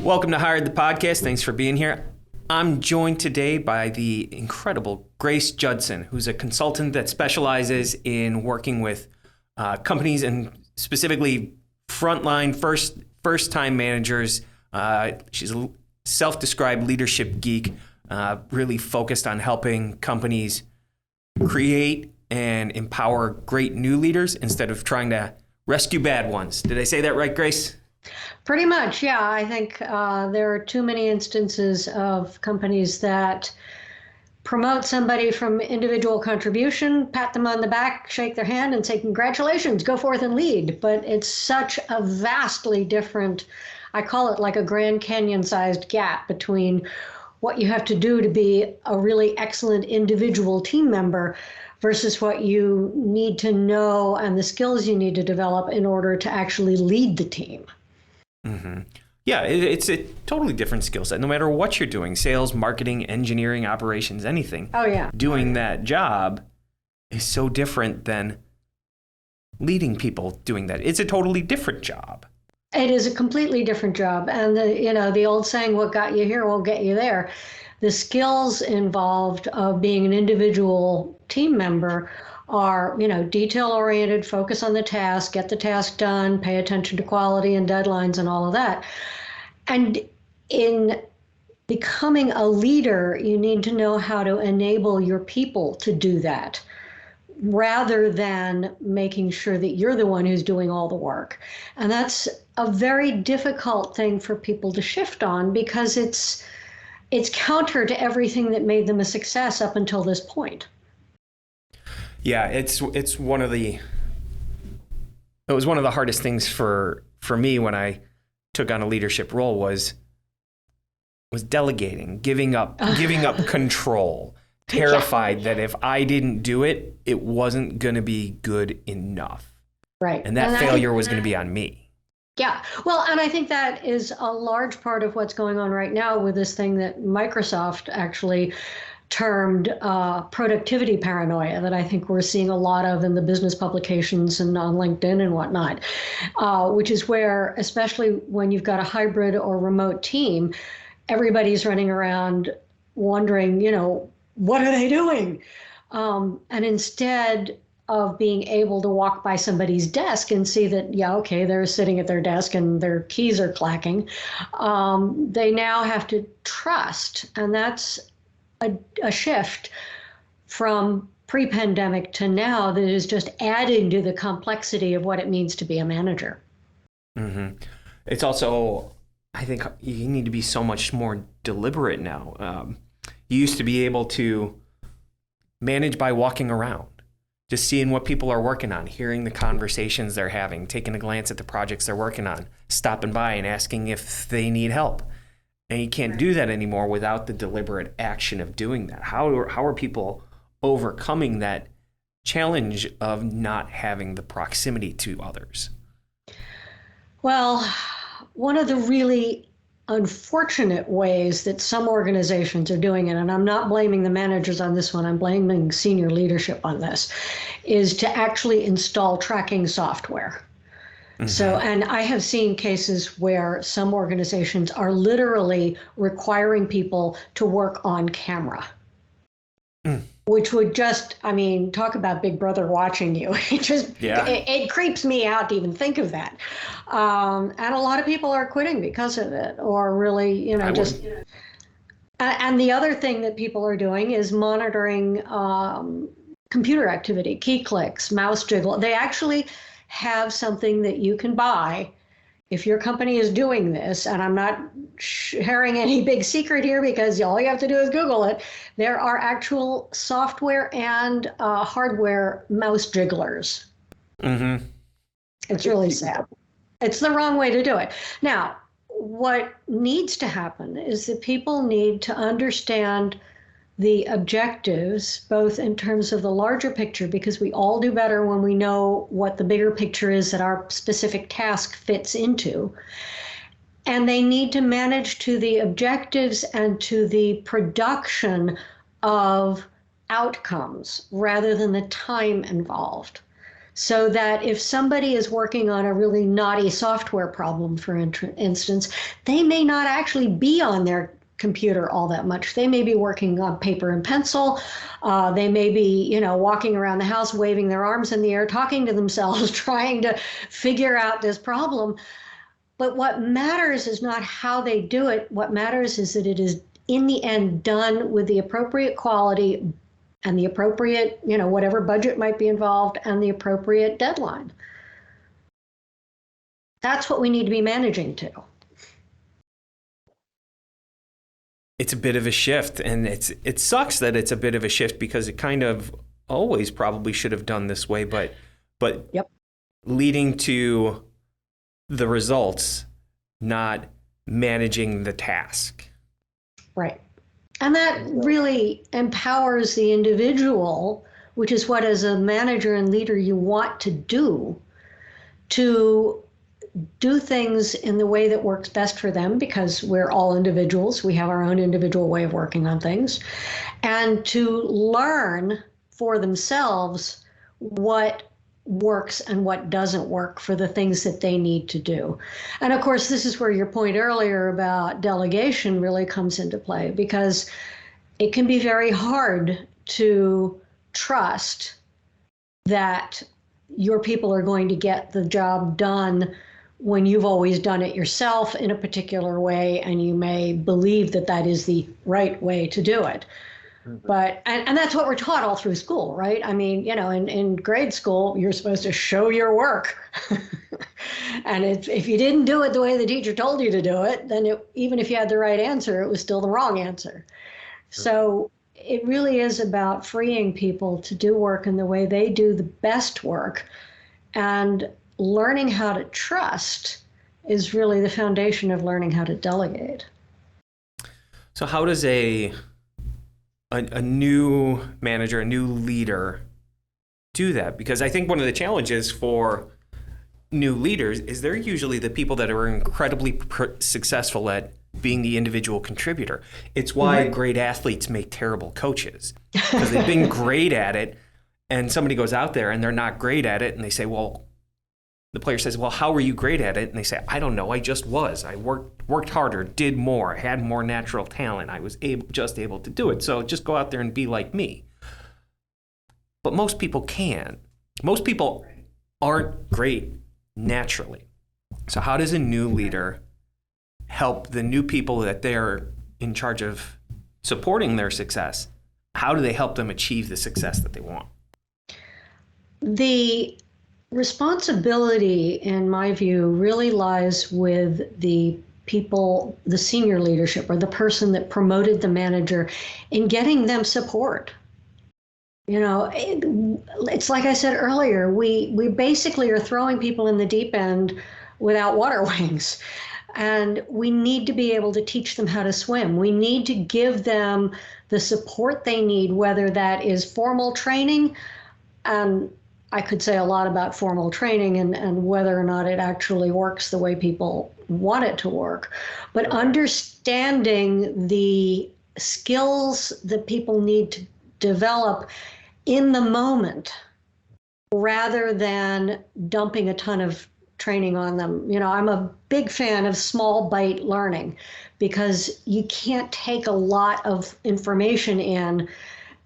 Welcome to Hired the Podcast. Thanks for being here. I'm joined today by the incredible Grace Judson, who's a consultant that specializes in working with companies and specifically frontline first-time managers. She's a self-described leadership geek, really focused on helping companies create and empower great new leaders instead of trying to rescue bad ones. Did I say that right, Grace? Pretty much, yeah. I think there are too many instances of companies that promote somebody from individual contribution, pat them on the back, shake their hand, and say, congratulations, go forth and lead. But it's such a vastly different, I call it like a Grand Canyon-sized gap between what you have to do to be a really excellent individual team member versus what you need to know and the skills you need to develop in order to actually lead the team. Mm-hmm. Yeah, it's a totally different skill set. No matter what you're doing, sales, marketing, engineering, operations, anything. Oh, yeah. Doing that job is so different than leading people doing that. It's a totally different job. It is a completely different job. And the old saying, what got you here will get you there. The skills involved of being an individual team member are, detail-oriented, focus on the task, get the task done, pay attention to quality and deadlines and all of that. And in becoming a leader, you need to know how to enable your people to do that, rather than making sure that you're the one who's doing all the work. And that's a very difficult thing for people to shift on because it's counter to everything that made them a success up until this point. Yeah, it was one of the hardest things for me when I took on a leadership role was delegating, giving up control, terrified that if I didn't do it, it wasn't going to be good enough. Right. And that failure was going to be on me. Yeah. Well, and I think that is a large part of what's going on right now with this thing that Microsoft actually termed productivity paranoia that I think we're seeing a lot of in the business publications and on LinkedIn and whatnot, which is where, especially when you've got a hybrid or remote team, everybody's running around wondering, what are they doing? And instead of being able to walk by somebody's desk and see that, they're sitting at their desk and their keys are clacking, they now have to trust. And that's a shift from pre-pandemic to now that is just adding to the complexity of what it means to be a manager. Mm-hmm. It's also, I think you need to be so much more deliberate now. You used to be able to manage by walking around, just seeing what people are working on, hearing the conversations they're having, taking a glance at the projects they're working on, stopping by and asking if they need help. And you can't do that anymore without the deliberate action of doing that. How are people overcoming that challenge of not having the proximity to others? Well, one of the really unfortunate ways that some organizations are doing it, and I'm not blaming the managers on this one, I'm blaming senior leadership on this, is to actually install tracking software. Mm-hmm. So, and I have seen cases where some organizations are literally requiring people to work on camera, which would just, talk about Big Brother watching you. It creeps me out to even think of that. And a lot of people are quitting because of it, or really, And the other thing that people are doing is monitoring computer activity, key clicks, mouse jiggle. They actually have something that you can buy if your company is doing this, and I'm not sharing any big secret here because all you have to do is Google it. There are actual software and hardware mouse jigglers. Mm-hmm. It's really sad. It's the wrong way to do it. Now, what needs to happen is that people need to understand the objectives, both in terms of the larger picture, because we all do better when we know what the bigger picture is that our specific task fits into. And they need to manage to the objectives and to the production of outcomes rather than the time involved. So that if somebody is working on a really naughty software problem, for instance, they may not actually be on their computer all that much. They may be working on paper and pencil. They may be, walking around the house, waving their arms in the air, talking to themselves, trying to figure out this problem. But what matters is not how they do it. What matters is that it is, in the end, done with the appropriate quality and the appropriate, whatever budget might be involved and the appropriate deadline. That's what we need to be managing to. It's a bit of a shift, and it sucks that it's a bit of a shift because it kind of always probably should have done this way, but Yep. leading to the results, not managing the task. Right. And that really empowers the individual, which is what, as a manager and leader, you want to do things in the way that works best for them, because we're all individuals. We have our own individual way of working on things, and to learn for themselves what works and what doesn't work for the things that they need to do. And of course, this is where your point earlier about delegation really comes into play, because it can be very hard to trust that your people are going to get the job done when you've always done it yourself in a particular way, and you may believe that that is the right way to do it. But and that's what we're taught all through school, right? I mean, in grade school, you're supposed to show your work. And if you didn't do it the way the teacher told you to do it, then even if you had the right answer, it was still the wrong answer. So it really is about freeing people to do work in the way they do the best work. And learning how to trust is really the foundation of learning how to delegate. So how does a new manager, a new leader do that? Because I think one of the challenges for new leaders is they're usually the people that are incredibly successful at being the individual contributor. It's why great athletes make terrible coaches, because they've been great at it, and somebody goes out there and they're not great at it, and they say, well, the player says, well, how were you great at it? And they say, I don't know, I just was. I worked harder, did more, had more natural talent. I was just able to do it. So just go out there and be like me. But most people can't. Most people aren't great naturally. So how does a new leader help the new people that they're in charge of supporting their success? How do they help them achieve the success that they want? The responsibility, in my view, really lies with the people, the senior leadership, or the person that promoted the manager, in getting them support. It's like I said earlier, we basically are throwing people in the deep end without water wings. And we need to be able to teach them how to swim. We need to give them the support they need, whether that is formal training. I could say a lot about formal training and whether or not it actually works the way people want it to work. But understanding the skills that people need to develop in the moment, rather than dumping a ton of training on them. I'm a big fan of small bite learning, because you can't take a lot of information in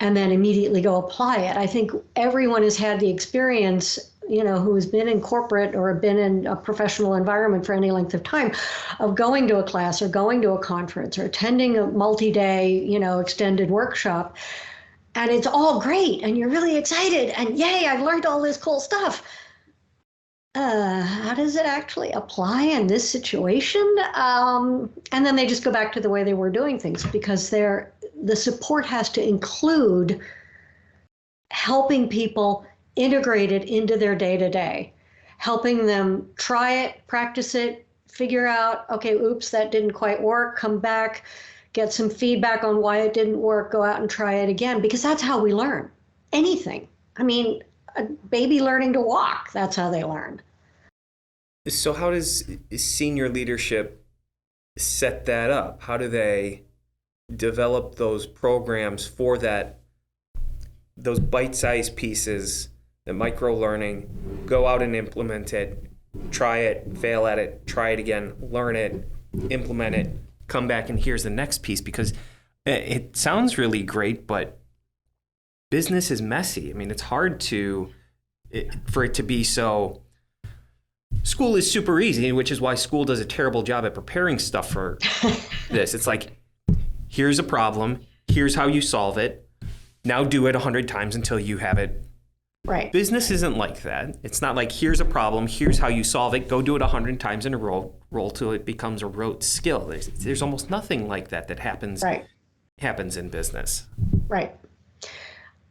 and then immediately go apply it. I think everyone has had the experience, who has been in corporate or been in a professional environment for any length of time, of going to a class or going to a conference or attending a multi-day, extended workshop. And it's all great, and you're really excited, and yay, I've learned all this cool stuff. How does it actually apply in this situation? And then they just go back to the way they were doing things, because the support has to include helping people integrate it into their day-to-day, helping them try it, practice it, figure out, okay, oops, that didn't quite work, come back, get some feedback on why it didn't work, go out and try it again, because that's how we learn anything. I mean, a baby learning to walk, that's how they learn. So how does senior leadership set that up? How do they develop those programs for those bite-sized pieces the micro learning, go out and implement it, try it, fail at it, try it again, learn it, implement it, come back, and here's the next piece. Because it sounds really great, but business is messy. I mean, it's hard for it to be so. School is super easy, which is why school does a terrible job at preparing stuff for this. It's like, here's a problem, here's how you solve it, now do it 100 times until you have it. Right. Business isn't like that. It's not like, here's a problem, here's how you solve it, go do it 100 times in a row till it becomes a rote skill. There's almost nothing like that happens in business. Right.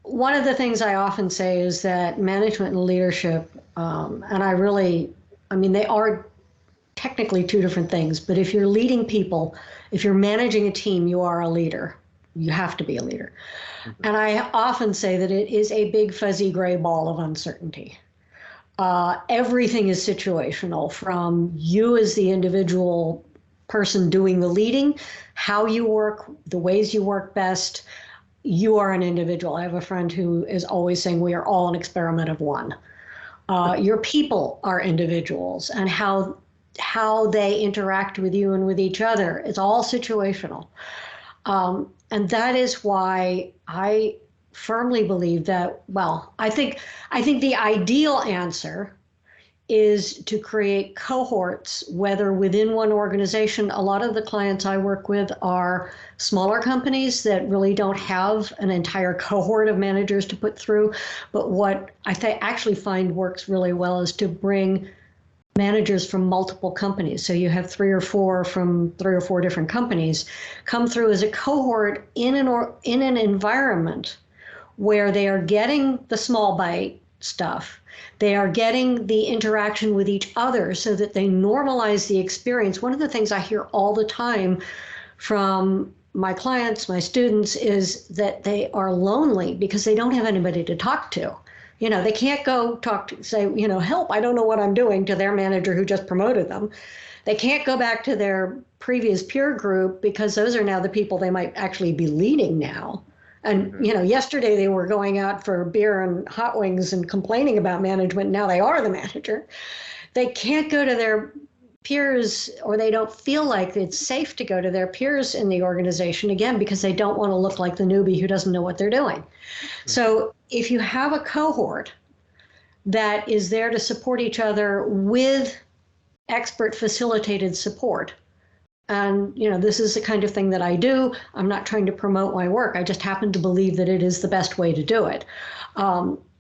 One of the things I often say is that management and leadership, they are technically two different things, but if you're leading people, if you're managing a team, you are a leader. You have to be a leader. Mm-hmm. And I often say that it is a big fuzzy gray ball of uncertainty. Everything is situational, from you as the individual person doing the leading, how you work, the ways you work best. You are an individual. I have a friend who is always saying we are all an experiment of one. Your people are individuals, and how they interact with you and with each other. It's all situational. And that is why I firmly believe that, I think the ideal answer is to create cohorts, whether within one organization. A lot of the clients I work with are smaller companies that really don't have an entire cohort of managers to put through. But what I actually find works really well is to bring managers from multiple companies. So you have 3 or 4 from 3 or 4 different companies come through as a cohort in an environment where they are getting the small bite stuff. They are getting the interaction with each other so that they normalize the experience. One of the things I hear all the time from my clients, my students, is that they are lonely because they don't have anybody to talk to. They can't go say, help, I don't know what I'm doing, to their manager who just promoted them. They can't go back to their previous peer group because those are now the people they might actually be leading now. And, yesterday they were going out for beer and hot wings and complaining about management. Now they are the manager. They can't go to their peers, or they don't feel like it's safe to go to their peers in the organization, again, because they don't want to look like the newbie who doesn't know what they're doing. Mm-hmm. So if you have a cohort that is there to support each other with expert facilitated support, and, this is the kind of thing that I do. I'm not trying to promote my work. I just happen to believe that it is the best way to do it.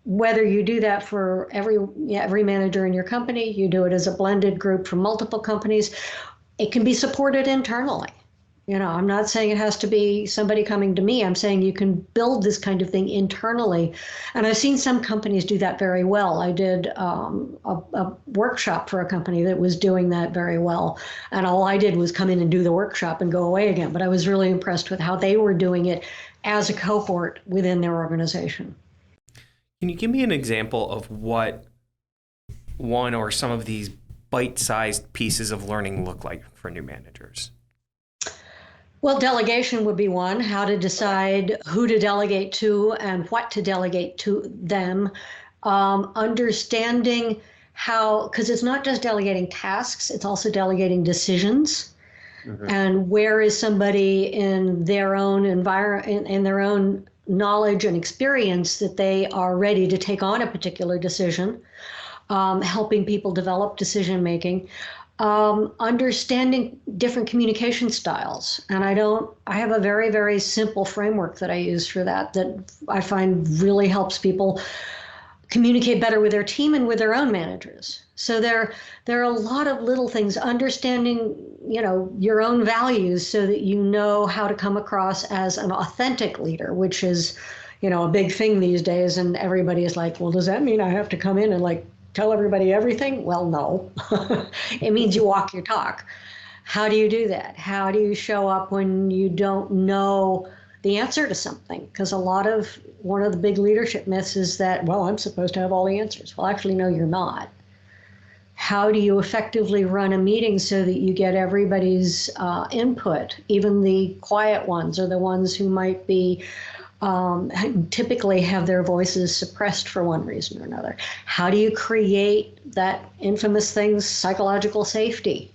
Whether you do that for every manager in your company, you do it as a blended group from multiple companies, it can be supported internally. I'm not saying it has to be somebody coming to me. I'm saying you can build this kind of thing internally. And I've seen some companies do that very well. I did a workshop for a company that was doing that very well. And all I did was come in and do the workshop and go away again. But I was really impressed with how they were doing it as a cohort within their organization. Can you give me an example of what one or some of these bite-sized pieces of learning look like for new managers? Well, delegation would be one, how to decide who to delegate to and what to delegate to them. Understanding how, because it's not just delegating tasks, it's also delegating decisions. Mm-hmm. And where is somebody in their own environment, in their own knowledge and experience that they are ready to take on a particular decision, helping people develop decision making. Understanding different communication styles. And I have a very, very simple framework that I use for that I find really helps people communicate better with their team and with their own managers. So there are a lot of little things, understanding, your own values so that you know how to come across as an authentic leader, which is, a big thing these days. And everybody is like, well, does that mean I have to come in and tell everybody everything? Well, no. It means you walk your talk. How do you do that? How do you show up when you don't know the answer to something? Because one of the big leadership myths is that, I'm supposed to have all the answers. Well, actually, no, you're not. How do you effectively run a meeting so that you get everybody's input, even the quiet ones or the ones who might be typically have their voices suppressed for one reason or another. How do you create that infamous thing, psychological safety,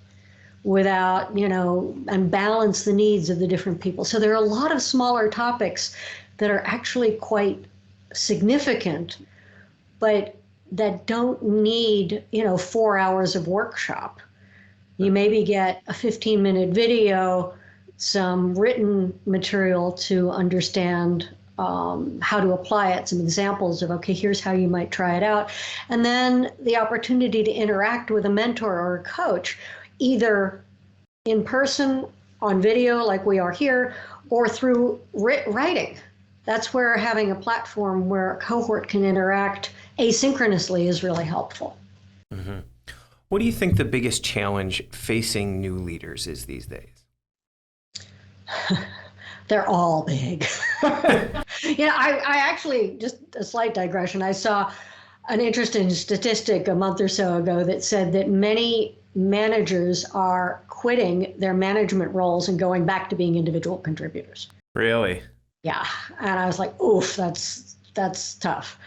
without, and balance the needs of the different people? So there are a lot of smaller topics that are actually quite significant, but that don't need, 4 hours of workshop. You maybe get a 15-minute video, some written material to understand how to apply it, some examples of, okay, here's how you might try it out. And then the opportunity to interact with a mentor or a coach, either in person, on video like we are here, or through writing. That's where having a platform where a cohort can interact asynchronously is really helpful. Mm-hmm. What do you think the biggest challenge facing new leaders is these days? They're all big. I actually, just a slight digression, I saw an interesting statistic a month or so ago that said that many managers are quitting their management roles and going back to being individual contributors. Really? Yeah. And I was like, oof, that's tough.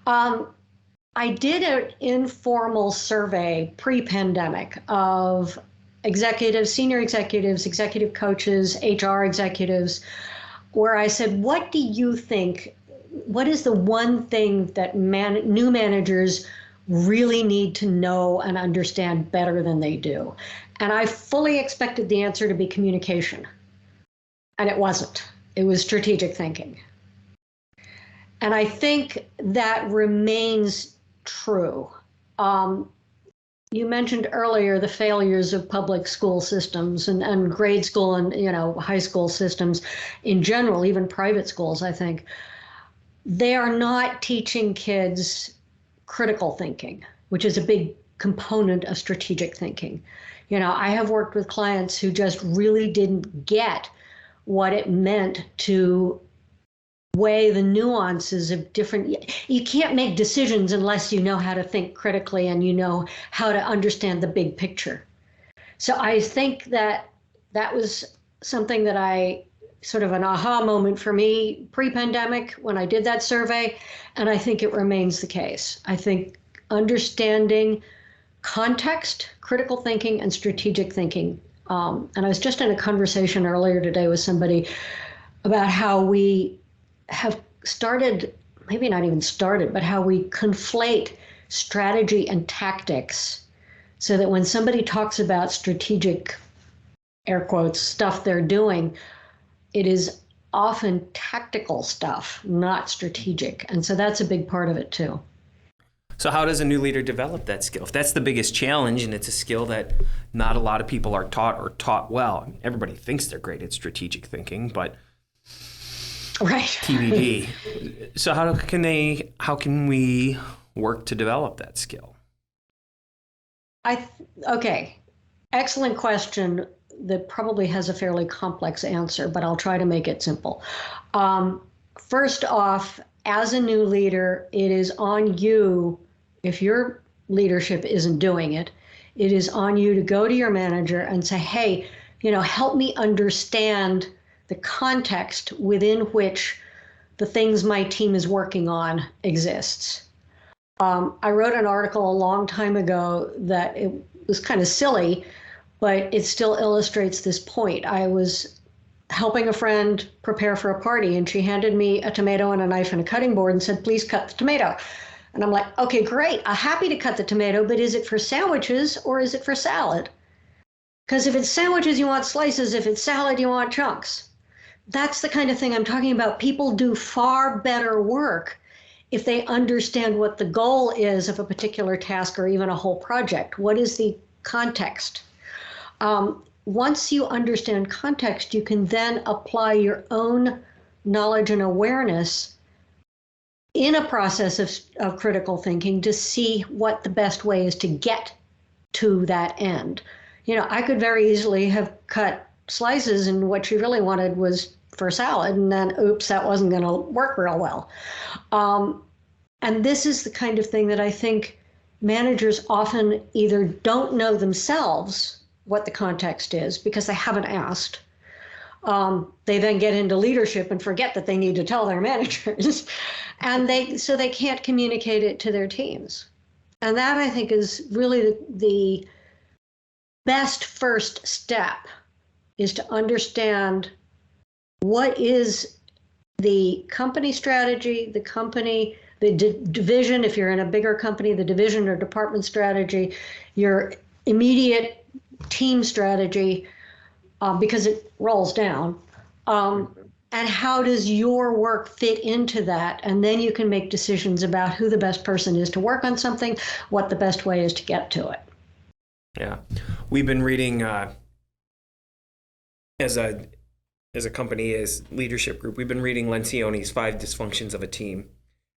I did an informal survey pre-pandemic of executives, senior executives, executive coaches, HR executives, where I said, what do you think, what is the one thing that new managers really need to know and understand better than they do? And I fully expected the answer to be communication. And it wasn't. It was strategic thinking. And I think that remains true. You mentioned earlier the failures of public school systems and grade school and high school systems in general, even private schools, I think. They are not teaching kids critical thinking, which is a big component of strategic thinking. I have worked with clients who just really didn't get what it meant to weigh the nuances of different. You can't make decisions unless you know how to think critically and you know how to understand the big picture. So I think that was something that sort of an aha moment for me pre-pandemic when I did that survey, and I think it remains the case. I think understanding context, critical thinking, and strategic thinking. And I was just in a conversation earlier today with somebody about how we have started, maybe not even started, but how we conflate strategy and tactics, so that when somebody talks about strategic, air quotes, stuff they're doing, it is often tactical stuff, not strategic. And so that's a big part of it too. So how does a new leader develop that skill? If that's the biggest challenge, and it's a skill that not a lot of people are taught or taught well. Everybody thinks they're great at strategic thinking, but right. TBD. So how can we work to develop that skill? Okay. Excellent question that probably has a fairly complex answer, but I'll try to make it simple. First off, as a new leader, it is on you, if your leadership isn't doing it, it is on you to go to your manager and say, hey, help me understand the context within which the things my team is working on exists. I wrote an article a long time ago that it was kind of silly, but it still illustrates this point. I was helping a friend prepare for a party, and she handed me a tomato and a knife and a cutting board and said, please cut the tomato. And I'm like, okay, great. I'm happy to cut the tomato, but is it for sandwiches or is it for salad? Because if it's sandwiches, you want slices. If it's salad, you want chunks. That's the kind of thing I'm talking about. People do far better work if they understand what the goal is of a particular task or even a whole project. What is the context? Once you understand context, you can then apply your own knowledge and awareness in a process of critical thinking to see what the best way is to get to that end. I could very easily have cut slices, and what she really wanted was for salad, and then oops, that wasn't going to work real well. And this is the kind of thing that I think managers often either don't know themselves what the context is because they haven't asked, They then get into leadership and forget that they need to tell their managers, and they can't communicate it to their teams. And that, I think, is really the best first step, is to understand what is the company strategy, the division, if you're in a bigger company, the division or department strategy, your immediate team strategy, because it rolls down. And how does your work fit into that? And then you can make decisions about who the best person is to work on something, what the best way is to get to it. Yeah. We've been reading, as a company, as leadership group, we've been reading Lencioni's 5 Dysfunctions of a Team.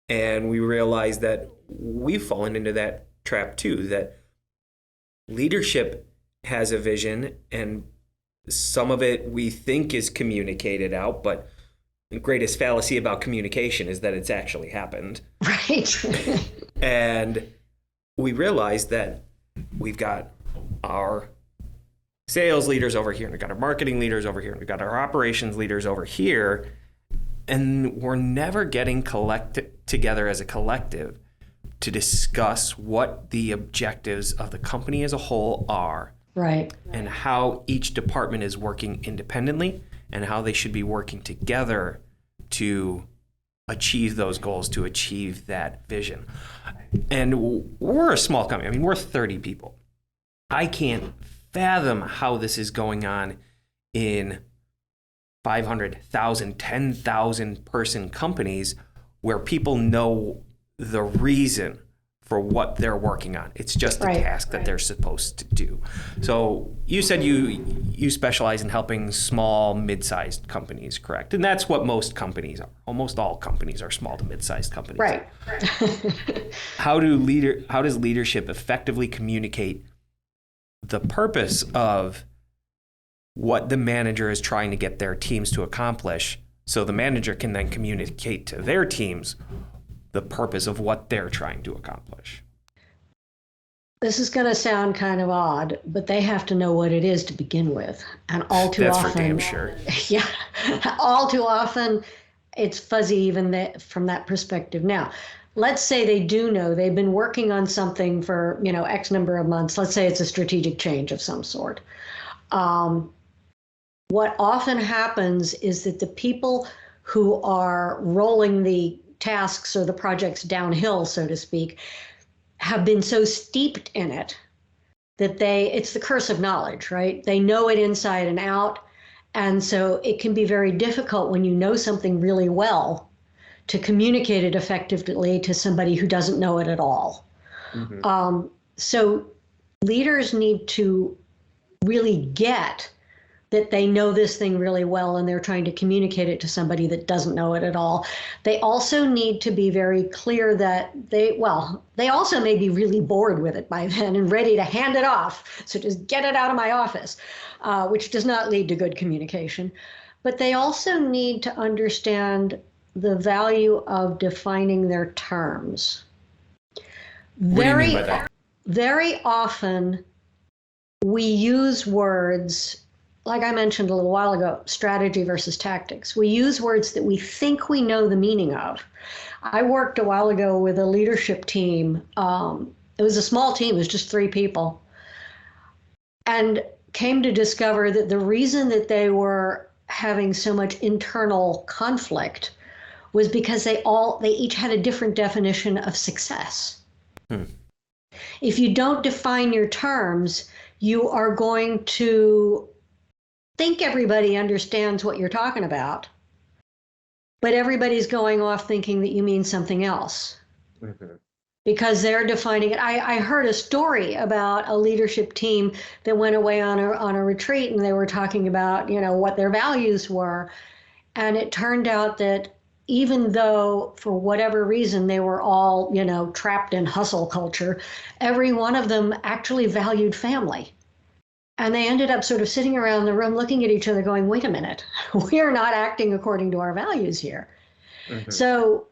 And we realized that we've fallen into that trap too, that leadership has a vision, and some of it we think is communicated out, but the greatest fallacy about communication is that it's actually happened. Right. And we realized that we've got our sales leaders over here, and we've got our marketing leaders over here, and we've got our operations leaders over here, and we're never getting together as a collective to discuss what the objectives of the company as a whole are. Right. And how each department is working independently and how they should be working together to achieve those goals, to achieve that vision. And we're a small company. I mean, we're 30 people. I can't fathom how this is going on in 500,000, 10,000 person companies where people know the reason for what they're working on. It's just a task that they're supposed to do. So you said you specialize in helping small, mid-sized companies, correct? And that's what most companies are. Almost all companies are small to mid-sized companies. Right. How does leadership effectively communicate the purpose of what the manager is trying to get their teams to accomplish, so the manager can then communicate to their teams the purpose of what they're trying to accomplish? This is going to sound kind of odd, but they have to know what it is to begin with. And all too often. That's for damn sure. Yeah. All too often, it's fuzzy even from that perspective. Now, let's say they do know, they've been working on something for, X number of months. Let's say it's a strategic change of some sort. What often happens is that the people who are rolling the tasks or the projects downhill, so to speak, have been so steeped in it that it's the curse of knowledge, right? They know it inside and out. And so it can be very difficult when you know something really well to communicate it effectively to somebody who doesn't know it at all. Mm-hmm. So leaders need to really get that they know this thing really well and they're trying to communicate it to somebody that doesn't know it at all. They also need to be very clear that they also may be really bored with it by then and ready to hand it off. So just get it out of my office, which does not lead to good communication. But they also need to understand the value of defining their terms. What do you mean by that? Very often we use words, like I mentioned a little while ago, strategy versus tactics. We use words that we think we know the meaning of. I worked a while ago with a leadership team. It was a small team, it was just 3 people, and came to discover that the reason that they were having so much internal conflict was because they each had a different definition of success. If you don't define your terms, you are going to think everybody understands what you're talking about, but everybody's going off thinking that you mean something else. Mm-hmm. Because they're defining it. I heard a story about a leadership team that went away on a retreat, and they were talking about, what their values were. And it turned out that even though for whatever reason they were all, trapped in hustle culture, every one of them actually valued family. And they ended up sort of sitting around the room looking at each other going, wait a minute, we are not acting according to our values here. Mm-hmm. So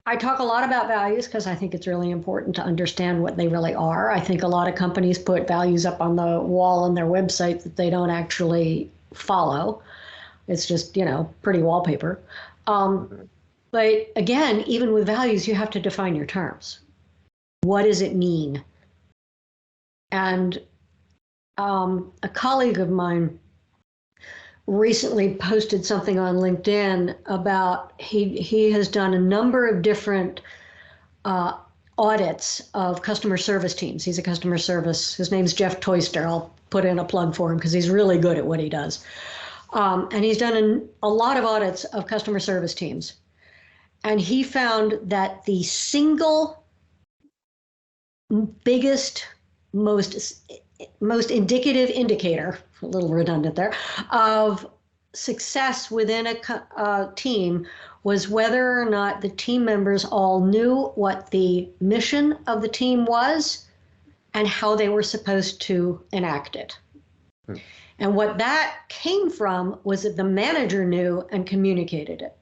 I talk a lot about values because I think it's really important to understand what they really are. I think a lot of companies put values up on the wall on their website that they don't actually follow. It's just, pretty wallpaper. But again, even with values, you have to define your terms. What does it mean? And a colleague of mine recently posted something on LinkedIn about he has done a number of different audits of customer service teams. He's a customer service. His name's Jeff Toyster. I'll put in a plug for him because he's really good at what he does. And he's done a lot of audits of customer service teams. And he found that the single biggest, most indicative indicator, a little redundant there, of success within a team was whether or not the team members all knew what the mission of the team was and how they were supposed to enact it. And what that came from was that the manager knew and communicated it.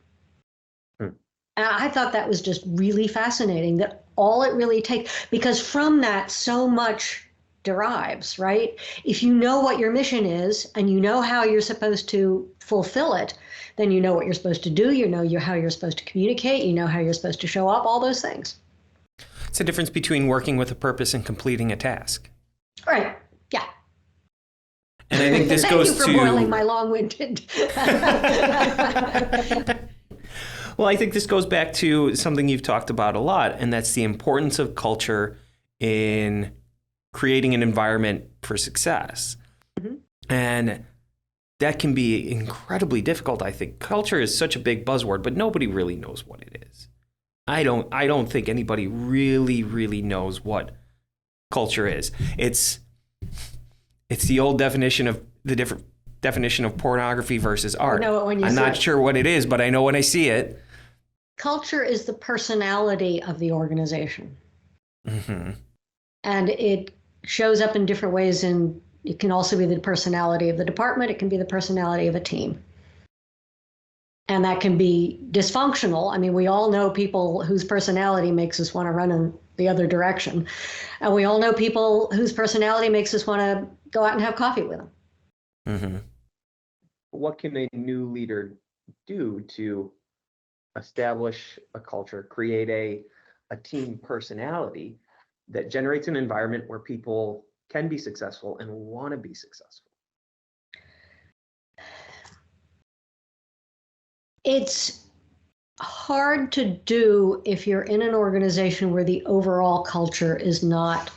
And I thought that was just really fascinating, that all it really takes, because from that so much derives, right? If you know what your mission is and you know how you're supposed to fulfill it, then you know what you're supposed to do, you know how you're supposed to communicate, you know how you're supposed to show up, all those things. It's the difference between working with a purpose and completing a task. Right, yeah. And I think this goes Thank you for boiling my long-winded. Well, I think this goes back to something you've talked about a lot, and that's the importance of culture in creating an environment for success. Mm-hmm. And that can be incredibly difficult, I think. Culture is such a big buzzword, but nobody really knows what it is. I don't think anybody really knows what culture is. It's the old definition of the different definition of pornography versus art. I know it when you I'm see not it. sure what it is, but I know when I see it. Culture is the personality of the organization. Mm-hmm. And it shows up in different ways, and it can also be the personality of the department. It can be the personality of a team. And that can be dysfunctional. I mean, we all know people whose personality makes us want to run in the other direction. And we all know people whose personality makes us want to go out and have coffee with them. Mm-hmm. What can a new leader do to establish a culture, create a team personality that generates an environment where people can be successful and want to be successful? It's hard to do if you're in an organization where the overall culture is not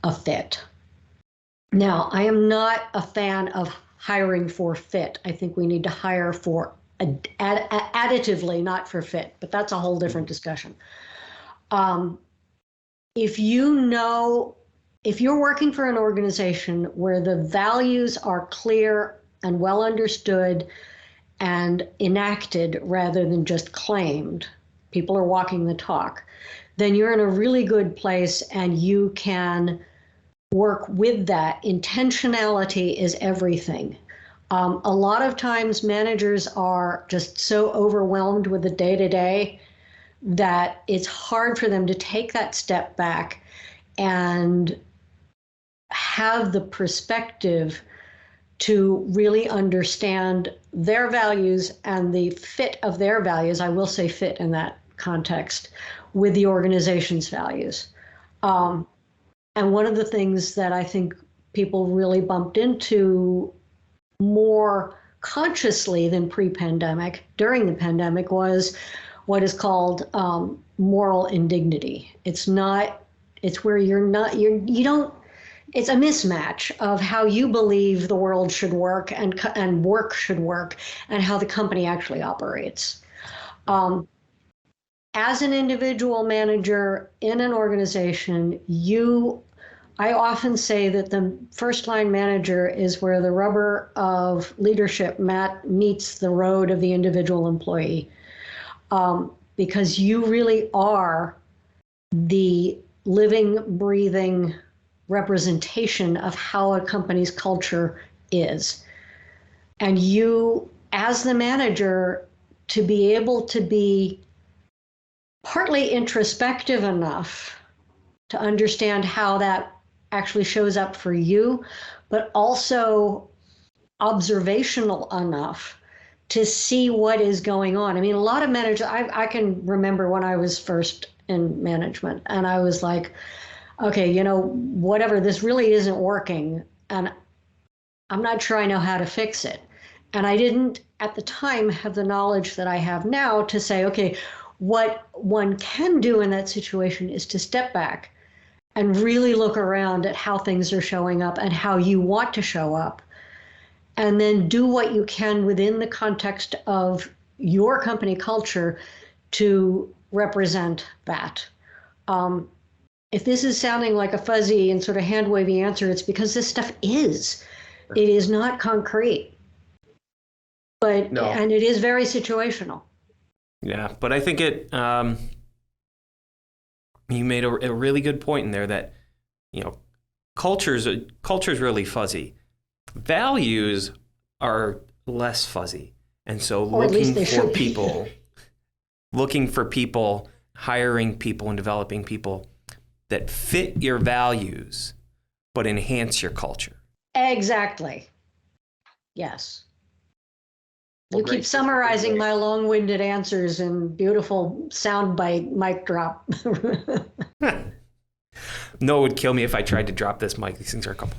a fit. Now, I am not a fan of hiring for fit. I think we need to hire for additively, not for fit, but that's a whole different discussion. If you're working for an organization where the values are clear and well understood and enacted rather than just claimed, people are walking the talk, then you're in a really good place and you can work with that. Intentionality is everything. A lot of times managers are just so overwhelmed with the day-to-day that it's hard for them to take that step back and have the perspective to really understand their values and the fit of their values, I will say fit in that context, with the organization's values. And one of the things that I think people really bumped into more consciously than pre-pandemic, during the pandemic, was what is called moral indignity. It's where it's a mismatch of how you believe the world should work and work should work and how the company actually operates. As an individual manager in an organization, I often say that the first line manager is where the rubber of leadership meets the road of the individual employee. Because you really are the living, breathing representation of how a company's culture is. And you, as the manager, to be able to be partly introspective enough to understand how that actually shows up for you, but also observational enough to see what is going on. I mean, a lot of managers, I can remember when I was first in management and I was like, okay, whatever, this really isn't working. And I'm not sure I know how to fix it. And I didn't at the time have the knowledge that I have now to say, okay, what one can do in that situation is to step back and really look around at how things are showing up and how you want to show up. And then do what you can within the context of your company culture to represent that. If this is sounding like a fuzzy and sort of hand-wavy answer, it's because this stuff is. It is not concrete. But No. And it is very situational. Yeah, but I think you made a really good point in there that, culture's really fuzzy. Values are less fuzzy. And so looking for people, hiring people and developing people that fit your values, but enhance your culture. Exactly. Yes. Well, You keep great. summarizing my long-winded answers in beautiful soundbite mic drop. No, it would kill me if I tried to drop this mic. These things are a couple.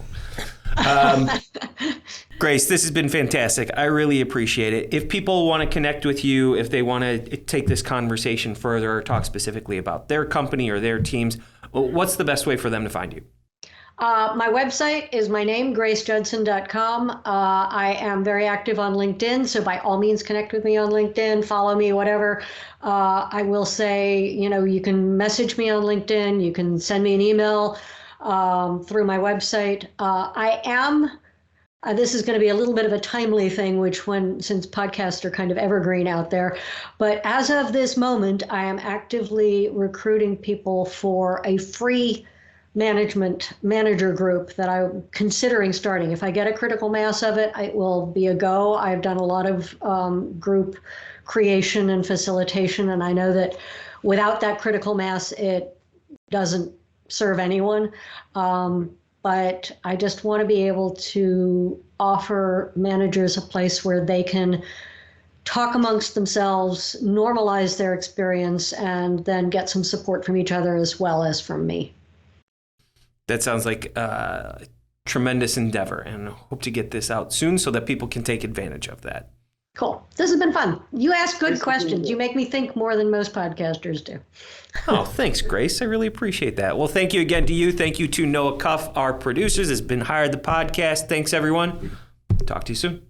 Grace, this has been fantastic. I really appreciate it. If people want to connect with you, if they want to take this conversation further or talk specifically about their company or their teams, what's the best way for them to find you? My website is my name, gracejudson.com. I am very active on LinkedIn, so by all means connect with me on LinkedIn, follow me, whatever. I will say, you can message me on LinkedIn, you can send me an email through my website. This is going to be a little bit of a timely thing, since podcasts are kind of evergreen out there. But as of this moment, I am actively recruiting people for a free manager group that I'm considering starting. If I get a critical mass of it, it will be a go. I've done a lot of group creation and facilitation, and I know that without that critical mass, it doesn't serve anyone. But I just want to be able to offer managers a place where they can talk amongst themselves, normalize their experience, and then get some support from each other as well as from me. That sounds like a tremendous endeavor, and I hope to get this out soon so that people can take advantage of that. Cool. This has been fun. You ask good questions. You make me think more than most podcasters do. Oh, thanks, Grace. I really appreciate that. Well, thank you again to you. Thank you to Noah Cuff, our producers, has been hired the podcast. Thanks, everyone. Talk to you soon.